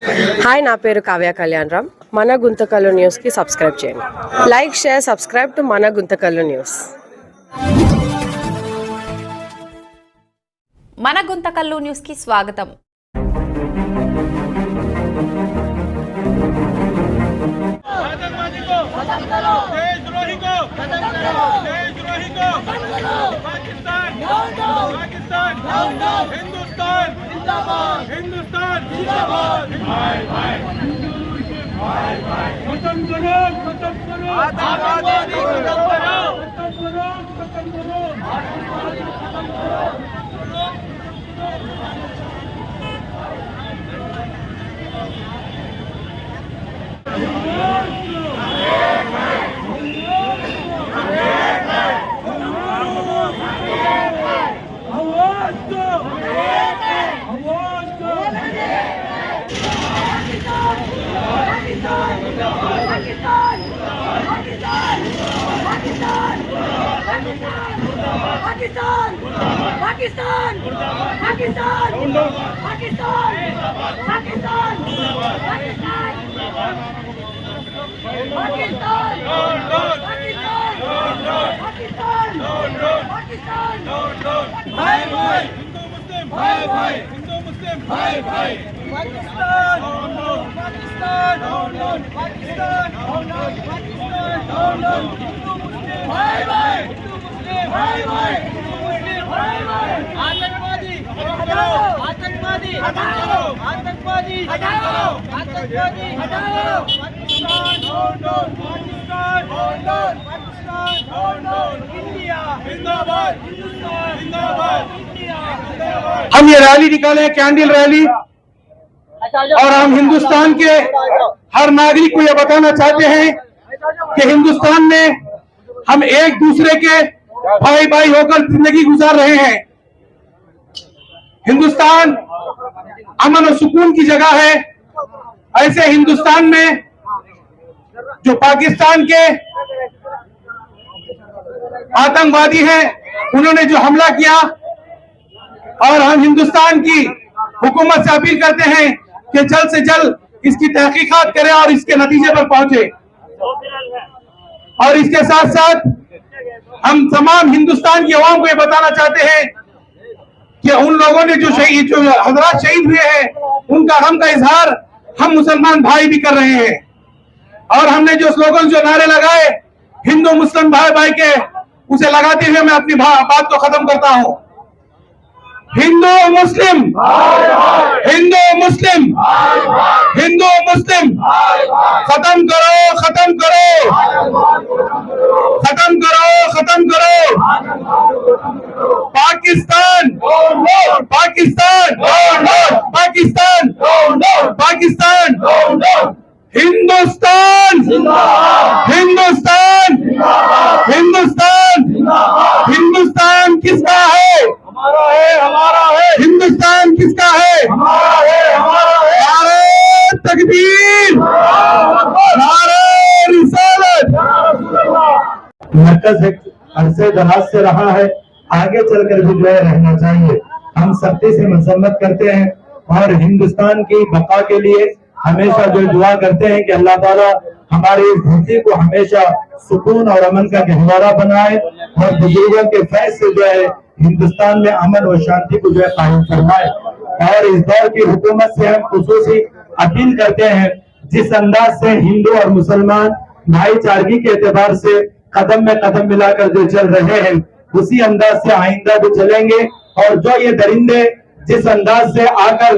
Hi, నా పేరు కావ్య కళ్యాణరామ్. మన గుంతకల్లు న్యూస్కి సబ్స్క్రైబ్ చేయండి. లైక్, షేర్, సబ్స్క్రైబ్ టు మన గుంతకల్లు న్యూస్. మన గుంతకల్లు న్యూస్కి స్వాగతం. हिंदुस्तान जिंदाबाद। खत्म करो, खत्म करो आतंकवादी, खत्म करो, खत्म करो, खत्म करो आतंकवादी, खत्म करो। पाकिस्तान पाकिस्तान पाकिस्तान पाकिस्तान आतंकवादी हटाओ, आतंकवादी हटाओ, आतंकवादी हटाओ, आतंकवादी हटाओ। पाकिस्तान पाकिस्तान पाकिस्तान इंडिया जिंदाबाद, हिंदुस्तान जिंदाबाद, इंडिया जिंदाबाद। हम ये रैली निकाले, कैंडल रैली, और हम हिंदुस्तान के हर नागरिक को ये बताना चाहते हैं कि हिंदुस्तान में हम एक दूसरे के भाई भाई होकर जिंदगी गुजार रहे हैं। हिंदुस्तान अमन और सुकून की जगह है। ऐसे हिंदुस्तान में जो पाकिस्तान के आतंकवादी हैं, उन्होंने जो हमला किया, और हम हिंदुस्तान की हुकूमत से अपील करते हैं कि जल्द से जल्द इसकी तहकीकात करें और इसके नतीजे पर पहुंचे। और इसके साथ साथ हम तमाम हिंदुस्तान की आवाम को ये बताना चाहते हैं कि उन लोगों ने जो हजरात शहीद हुए हैं, उनका गम का इजहार हम मुसलमान भाई भी कर रहे हैं। और हमने जो स्लोगन, जो नारे लगाए हिंदू मुस्लिम भाई भाई के, उसे लगाते हुए मैं अपनी बात को खत्म करता हूं। हिंदू मुस्लिम, हिंदू मुस्लिम, हिंदू मुस्लिम, खत्म करो, खत्म करो, खत्म करो, खत्म करो पाकिस्तान, पाकिस्तान, पाकिस्तान, पाकिस्तान, हिंदुस्तान, हिंदुस्तान, हिंदुस्तान, हिंदुस्तान किसका है? हमारा है, हमारा है। हिंदुस्तान किसका है? हमारा है, हमारा है। नारे तकबीर, नारे रिसालत। मरकज अरसे दराज से रहा है, आगे चलकर भी जो है रहना चाहिए। हम सख्ती से मजम्मत करते हैं और हिंदुस्तान की बका के लिए हमेशा जो दुआ करते हैं कि अल्लाह ताला हमारी इस धरती को हमेशा सुकून और अमन का गहवारा बनाए, और बुजुर्गों के फैज से जो है हिंदुस्तान में अमन और शांति को जो है कायम फरमाए। और इस दौर की हुकूमत से हम खुसूसी अपील करते हैं, जिस अंदाज से हिंदू और मुसलमान भाईचारगी के एतबार से कदम में कदम मिलाकर जो चल रहे हैं, उसी अंदाज से आइंदा भी चलेंगे। और जो ये दरिंदे जिस अंदाज से आकर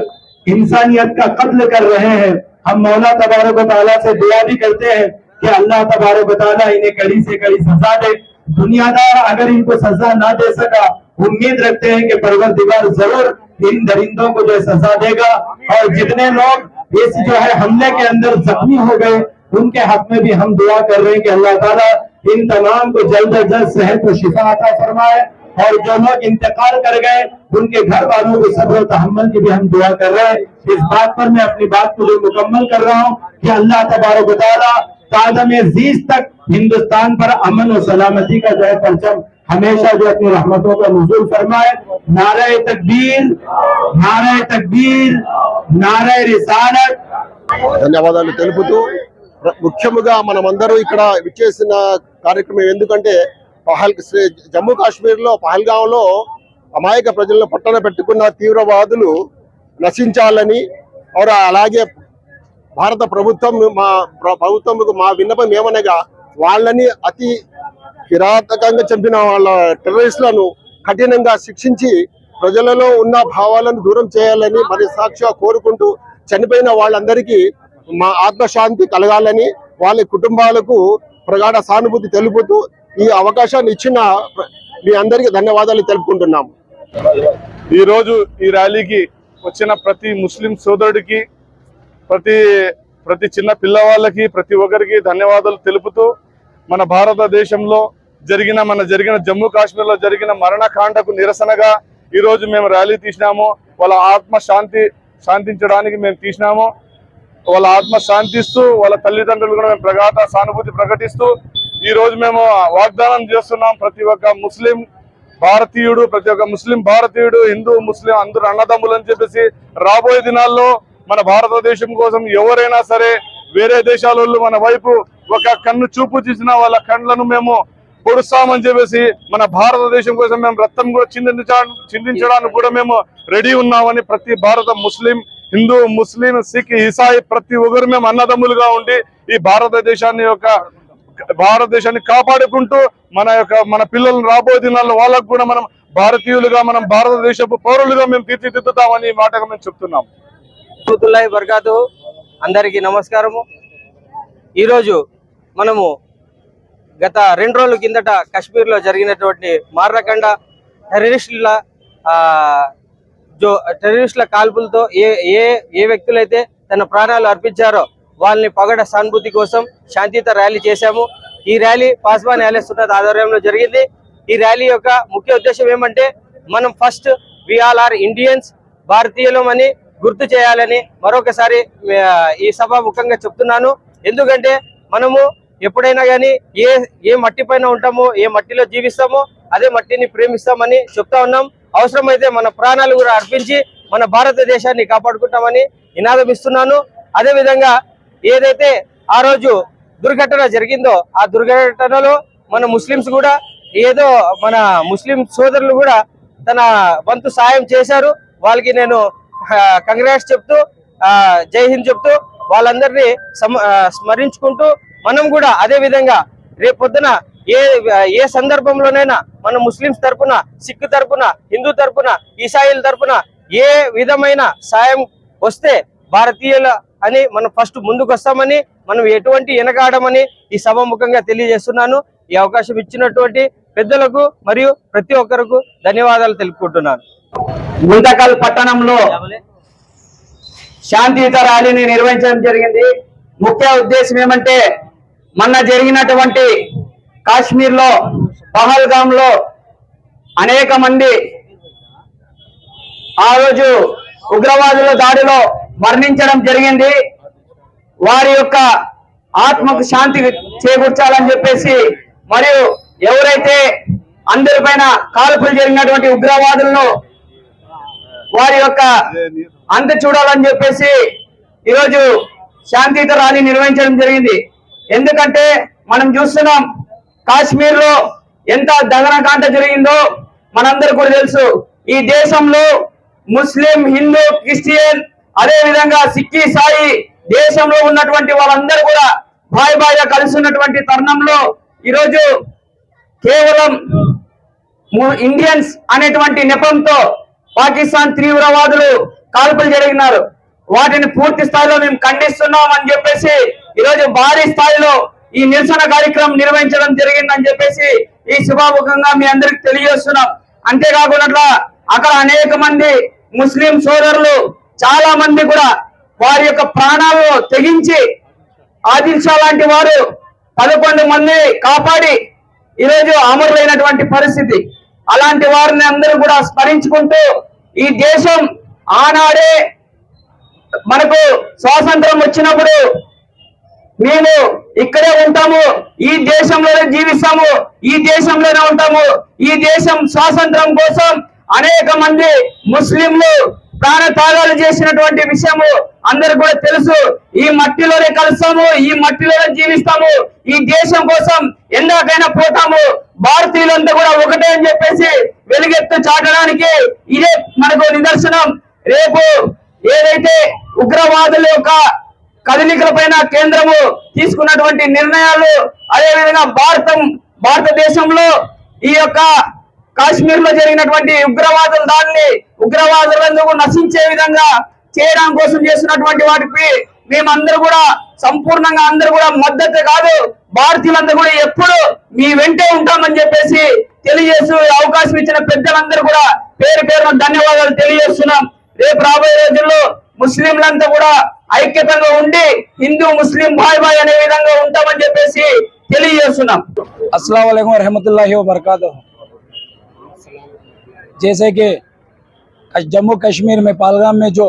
इंसानियत का कत्ल कर रहे हैं, हम मौला तबारक व तआला से दुआ भी करते हैं कि अल्लाह तबारक व तआला इन्हें कड़ी से कड़ी सजा दे। दुनियादार अगर इनको सजा ना दे सका, उम्मीद रखते हैं कि परवरदिगार जरूर इन दरिंदों को जो सजा देगा। और जितने लोग इस जो है हमले के अंदर जख्मी हो गए, उनके हक में भी हम दुआ कर रहे हैं कि अल्लाह ताला इन तमाम को जल्द से जल्द सेहत और शिफा अता फरमाए। और जो लोग इंतकाल कर गए, उनके घर वालों को सब्र और तहम्मुल की भी हम दुआ कर रहे हैं। इस बात पर मैं अपनी बात को जो मुकम्मल कर रहा हूँ कि अल्लाह तबारक व तआला तादम अज़ीज तक हिंदुस्तान पर अमन और सलामती का जो है परचम हमेशा जो अपनी रहमतों का नुज़ूल फरमाए। नारे तकबीर, नारे तकबीर, नारे रिसालत, ధన్యవాదాలు తెలుపుతూ ముఖ్యంగా మనమందరూ ఇక్కడ విచ్చేసిన కార్యక్రమం ఎందుకంటే జమ్మూ కాశ్మీర్ లో పహల్గాంలో అమాయక ప్రజలను పట్టణ పెట్టుకున్న తీవ్రవాదులు నశించాలని అలాగే భారత ప్రభుత్వం మా విన్నపం ఏమనగా వాళ్ళని అతి కిరాతకంగా చంపిన వాళ్ళ టెర్రరిస్టులను కఠినంగా శిక్షించి ప్రజలలో ఉన్న భావాలను దూరం చేయాలని మరి సాక్షిగా కోరుకుంటూ చనిపోయిన వాళ్ళందరికీ మా ఆత్మశాంతి కలగాలని వాళ్ళ కుటుంబాలకు ప్రగాఢ సానుభూతి తెలుపుతూ ఈ అవకాశాన్ని ఇచ్చిన మీ అందరికీ ధన్యవాదాలు తెలుపుకుంటున్నాం. ఈ రోజు ఈ ర్యాలీకి వచ్చిన ప్రతి ముస్లిం సోదరుడికి ప్రతి చిన్న పిల్లవాళ్ళకి ప్రతి ఒక్కరికి ధన్యవాదాలు తెలుపుతూ మన భారతదేశంలో జరిగిన జమ్మూ కాశ్మీర్ లో జరిగిన మరణకాండకు నిరసనగా ఈ రోజు మేము ర్యాలీ తీసినాము. వాళ్ళ ఆత్మ శాంతించడానికి మేము తీసినాము. వాళ్ళ ఆత్మ శాంతిస్తూ వాళ్ళ తల్లిదండ్రులు కూడా మేము ప్రగాఢ సానుభూతి ప్రకటిస్తూ ఈ రోజు మేము వాగ్దానం చేస్తున్నాం. ప్రతి ఒక్క ముస్లిం భారతీయుడు హిందూ ముస్లిం అందరూ అన్నదమ్ములు అని చెప్పేసి రాబోయే దినాల్లో మన భారతదేశం కోసం ఎవరైనా సరే వేరే దేశాల వాళ్ళు మన వైపు ఒక కన్ను చూపు తీసిన వాళ్ళ కళ్ళను మేము పొడుస్తామని చెప్పేసి మన భారతదేశం కోసం మేము రక్తం కూడా చిందించడానికి కూడా మేము రెడీ ఉన్నామని ప్రతి భారత ముస్లిం హిందూ ముస్లిం సిక్ ఇసాయి ప్రతి ఒక్కరు మేము అన్నదమ్ములుగా ఉండి ఈ భారతదేశాన్ని కాపాడుకుంటూ మన పిల్లలను రాబోయే దినాల్లో వాళ్ళకు కూడా మనం భారతీయులుగా మనం భారతదేశపు పౌరులుగా మేము తీర్చిదిద్దుతామని ఈ మాటగా మేము చెప్తున్నాం. బర్కాతు అందరికీ నమస్కారము. ఈరోజు మనము గత 2 రోజుల కిందట కాశ్మీర్లో జరిగినటువంటి మారణకాండ టెర్రరిస్టుల కాల్పులతో ఏ వ్యక్తులైతే తన ప్రాణాలు అర్పించారో వాళ్ళని పగడ సానుభూతి కోసం శాంతియుత ర్యాలీ చేశాము. ఈ ర్యాలీ పాస్వాన్ న్యాయలయ సున్నత్ ఆధ్వర్యంలో జరిగింది. ఈ ర్యాలీ యొక్క ముఖ్య ఉద్దేశం ఏమంటే మనం first we all are Indians, భారతీయులమని గుర్తు చేయాలని మరొకసారి ఈ సభాముఖంగా చెప్తున్నాను. ఎందుకంటే మనము ఎప్పుడైనా కానీ ఏ మట్టి పైన ఉంటామో, ఏ మట్టిలో జీవిస్తామో అదే మట్టిని ప్రేమిస్తామని చెప్తా ఉన్నాం. అవసరమైతే మన ప్రాణాలు కూడా అర్పించి మన భారతదేశాన్ని కాపాడుకుంటామని నినాదం ఇస్తున్నాను. అదేవిధంగా ఏదైతే ఆ రోజు దుర్ఘటన జరిగిందో ఆ దుర్ఘటనలో మన ముస్లింస్ కూడా మన ముస్లిం సోదరులు కూడా తన వంతు సాయం చేశారు. వాళ్ళకి నేను కంగ్రాట్స్ చెప్తూ జై హింద్ చెప్తూ వాళ్ళందరినీ స్మరించుకుంటూ మనం కూడా అదే విధంగా రేపొద్దున ఏ సందర్భంలోనైనా మన ముస్లింస్ తరపున, సిక్ తరపున, హిందూ తరపున, ఈసాయిల తరపున ఏ విధమైన సాయం వస్తే భారతీయుల అని మనం ఫస్ట్ ముందుకు వస్తామని, మనం ఎటువంటి వెనకాడమని ఈ సభాముఖంగా తెలియజేస్తున్నాను. ఈ అవకాశం ఇచ్చినటువంటి పెద్దలకు మరియు ప్రతి ఒక్కరికి ధన్యవాదాలు తెలుపుకుంటున్నాను. గుంతకల్ పట్టణంలో శాంతియుత ర్యాలీని నిర్వహించడం జరిగింది. ముఖ్య ఉద్దేశం ఏమంటే మొన్న జరిగినటువంటి కాశ్మీర్ లో పహల్గామ్ లో అనేక మంది ఆ రోజు ఉగ్రవాదుల దాడిలో మరణించడం జరిగింది. వారి యొక్క ఆత్మకు శాంతి చేకూర్చాలని చెప్పేసి మరియు ఎవరైతే అందరిపైన కాల్పులు జరిగినటువంటి ఉగ్రవాదులను వారి యొక్క అంత చూడాలని చెప్పేసి ఈరోజు శాంతియుత ర్యాలీ నిర్వహించడం జరిగింది. ఎందుకంటే మనం చూస్తున్నాం కాశ్మీర్ లో ఎంత దహనకాండ జరిగిందో మనందరూ కూడా తెలుసు. ఈ దేశంలో ముస్లిం, హిందూ, క్రిస్టియన్, అదే విధంగా సిక్కి, సాయి దేశంలో ఉన్నటువంటి వాళ్ళందరూ కూడా బాయిగా కలిసి ఉన్నటువంటి తరుణంలో ఈరోజు కేవలం ఇండియన్స్ అనేటువంటి నెపంతో పాకిస్తాన్ తీవ్రవాదులు కాల్పులు జరిగినారు. వాటిని పూర్తి స్థాయిలో మేము ఖండిస్తున్నాం అని చెప్పేసి ఈరోజు భారీ స్థాయిలో ఈ నిరసన కార్యక్రమం నిర్వహించడం జరిగిందని చెప్పేసి ఈ సభాముఖంగా మీ అందరికి తెలియజేస్తున్నాం. అంతేకాకుండా అక్కడ అనేక మంది ముస్లిం సోదరులు చాలా మంది కూడా వారి యొక్క ప్రాణాలను తెగించి ఆదిల్ షా లాంటి వారు 11 మంది కాపాడి ఈరోజు అమరులైనటువంటి పరిస్థితి. అలాంటి వారిని అందరూ కూడా స్మరించుకుంటూ ఈ దేశం ఆనాడే మనకు స్వాతంత్రం వచ్చినప్పుడు మేము ఇక్కడే ఉంటాము, ఈ దేశంలోనే జీవిస్తాము, ఈ దేశంలోనే ఉంటాము, ఈ దేశం స్వాతంత్రం కోసం అనేక మంది ముస్లింలు ప్రాణత్యాగాలు చేసినటువంటి విషయము అందరు కూడా తెలుసు. ఈ మట్టిలోనే కలుస్తాము, ఈ మట్టిలోనే జీవిస్తాము, ఈ దేశం కోసం ఎందాకైనా పోతాము, భారతీయులంతా కూడా ఒకటే అని చెప్పేసి వెలుగెత్తు చాటడానికి ఇదే మనకు నిదర్శనం. రేపు ఏదైతే ఉగ్రవాదుల యొక్క కదలికల పైన కేంద్రము తీసుకున్నటువంటి నిర్ణయాలు, అదేవిధంగా భారతదేశంలో ఈ యొక్క కాశ్మీర్ లో జరిగినటువంటి ఉగ్రవాదుల దాడిని ఉగ్రవాదులందరూ నశించే విధంగా చేయడం కోసం చేస్తున్నటువంటి వాటికి మేమందరూ కూడా సంపూర్ణంగా అందరూ కూడా మద్దతు కాదు, భారతీయులందరూ కూడా ఎప్పుడు మీ వెంటే ఉంటామని చెప్పేసి తెలియజేస్తూ అవకాశం ఇచ్చిన పెద్దలందరూ కూడా పేరు పేరున ధన్యవాదాలు తెలియజేస్తున్నాం. రేపు రాబోయే రోజుల్లో ముస్లింలంతా కూడా ఐక్యతంగా ఉండి హిందూ ముస్లిం భాయ్ భాయ్ అనే విధంగా ఉంటామని చెప్పేసి తెలియజేస్తున్నాం. अस्सलाम वालेकुम रहमतुल्लाहि व बरकातहू। जैसे कि जम्मू कश्मीर में पहलगाम में जो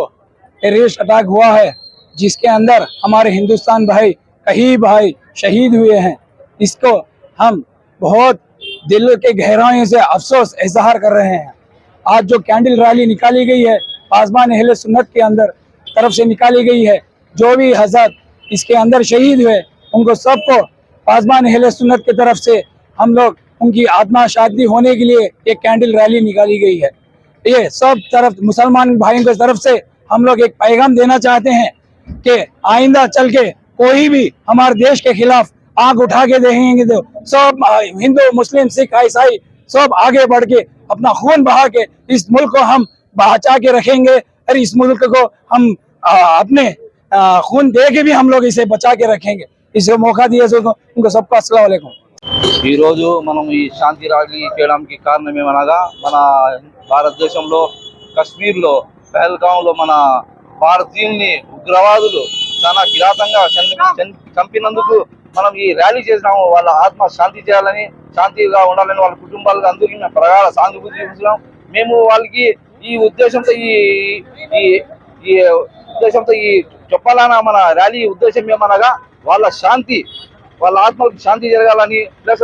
टेररिस्ट अटैक हुआ है, जिसके अंदर हमारे हिंदुस्तान भाई कई भाई शहीद हुए हैं, इसको हम बहुत दिल के गहराइयों से अफसोस इजहार कर रहे हैं। आज जो कैंडल रैली निकाली गई है पासबान अहले सुन्नत के अंदर तरफ से निकाली गई है, जो भी हजरत इसके अंदर शहीद हुए उनको सबको पासबान अहले सुन्नत की तरफ से हम लोग उनकी आत्मा शांति होने के लिए एक कैंडल रैली निकाली गई है। ये सब तरफ मुसलमान भाइयों की तरफ से हम लोग एक पैगाम देना चाहते हैं कि आइंदा चल के कोई भी हमारे देश के खिलाफ आग उठा के देखेंगे तो सब हिंदू मुस्लिम सिख ईसाई सब आगे बढ़ के अपना खून बहा के इस मुल्क को हम बचा के रखेंगे, और इस मुल्क को हम अपने खून दे के भी हम लोग इसे बचा के रखेंगे। इसे मौका दिए उनको सबको अस्सलाम वालेकुम। ఈ రోజు మనం ఈ శాంతి ర్యాలీ చేయడానికి కారణం ఏమనగా, మన భారతదేశంలో కశ్మీర్లో పహల్గాంలో మన భారతీయుల్ని ఉగ్రవాదులు చాలా కిరాతంగా చంపినందుకు మనం ఈ ర్యాలీ చేసినాము. వాళ్ళ ఆత్మ శాంతి చేయాలని, శాంతిగా ఉండాలని, వాళ్ళ కుటుంబాలకు అందరికీ మేము ప్రగాఢ సానుభూతి చూపిస్తున్నాం. మేము వాళ్ళకి ఈ ఉద్దేశంతో ఈ చెప్పాలన్న మన ర్యాలీ ఉద్దేశం ఏమనగా వాళ్ళ శాంతి, వాళ్ళ ఆత్మకు శాంతి జరగాలని, ప్లస్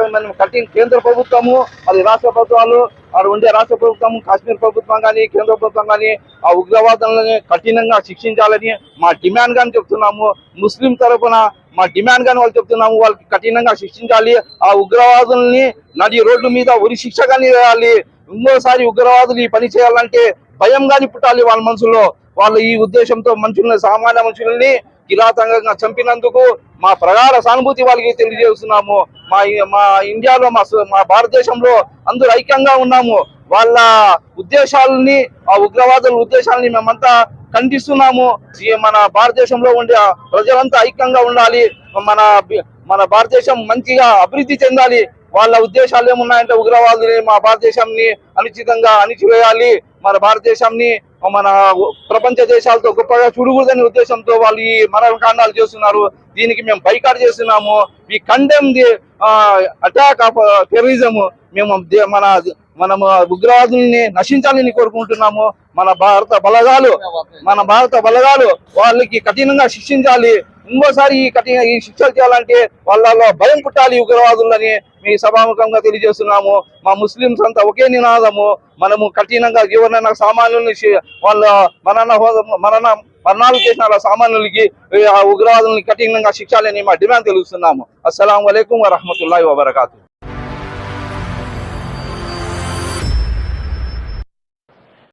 కేంద్ర ప్రభుత్వము, అది రాష్ట్ర ప్రభుత్వాలు, అక్కడ ఉండే రాష్ట్ర ప్రభుత్వం, కాశ్మీర్ ప్రభుత్వం కానీ కేంద్ర ప్రభుత్వం కానీ ఆ ఉగ్రవాదులను కఠినంగా శిక్షించాలని మా డిమాండ్ గాని చెప్తున్నాము. ముస్లిం తరఫున మా డిమాండ్ గాని వాళ్ళు చెప్తున్నాము, వాళ్ళకి కఠినంగా శిక్షించాలి, ఆ ఉగ్రవాదుల్ని నడి రోడ్ల మీద ఉరి శిక్ష గాని వేయాలి. ఇంకోసారి ఉగ్రవాదులు ఈ పని చేయాలంటే భయం గాని పుట్టాలి వాళ్ళ మనసులో. వాళ్ళు ఈ ఉద్దేశంతో సామాన్య మనుషుల్ని కిరాతంగా చంపినందుకు మా ప్రగాఢ సానుభూతి వాళ్ళకి తెలియజేస్తున్నాము. మా ఇండియాలో మా భారతదేశంలో అందరూ ఐక్యంగా ఉన్నాము. వాళ్ళ ఉద్దేశాలని, ఆ ఉగ్రవాదుల ఉద్దేశాలని మేమంతా ఖండిస్తున్నాము. మన భారతదేశంలో ఉండే ప్రజలంతా ఐక్యంగా ఉండాలి. మన భారతదేశం మంచిగా అభివృద్ధి చెందాలి. వాళ్ళ ఉద్దేశాలు ఏమున్నాయంటే ఉగ్రవాదుల్ని మా భారతదేశాన్ని అనుచితంగా అణిచివేయాలి, మన భారతదేశాన్ని మన ప్రపంచ దేశాలతో గొప్పగా చూడకూడదనే ఉద్దేశంతో వాళ్ళు ఈ మరణకాండాలు చేస్తున్నారు. దీనికి మేము బైకాట్ చేస్తున్నాము. We condemn the attack of terrorism. మేము మనము ఉగ్రవాదుల్ని నశించాలని కోరుకుంటున్నాము. మన భారత బలగాలు వాళ్ళకి కఠినంగా శిక్షించాలి. ఇంకోసారి ఈ శిక్షలు చేయాలంటే వాళ్ళలో భయం పుట్టాలి ఉగ్రవాదులని మీ సభాముఖంగా తెలియజేస్తున్నాము. మా ముస్లింస్ అంతా ఒకే నినాదము, మనము కఠినంగా ఎవరినైనా సామాన్యుల్ని వాళ్ళ మరణాలు చేసిన సామాన్యులకి ఆ ఉగ్రవాదుల్ని కఠినంగా శిక్షాలని మా డిమాండ్ తెలుస్తున్నాము. అస్సలాము అలైకుం వరహమతుల్లాహి వబరకాతు.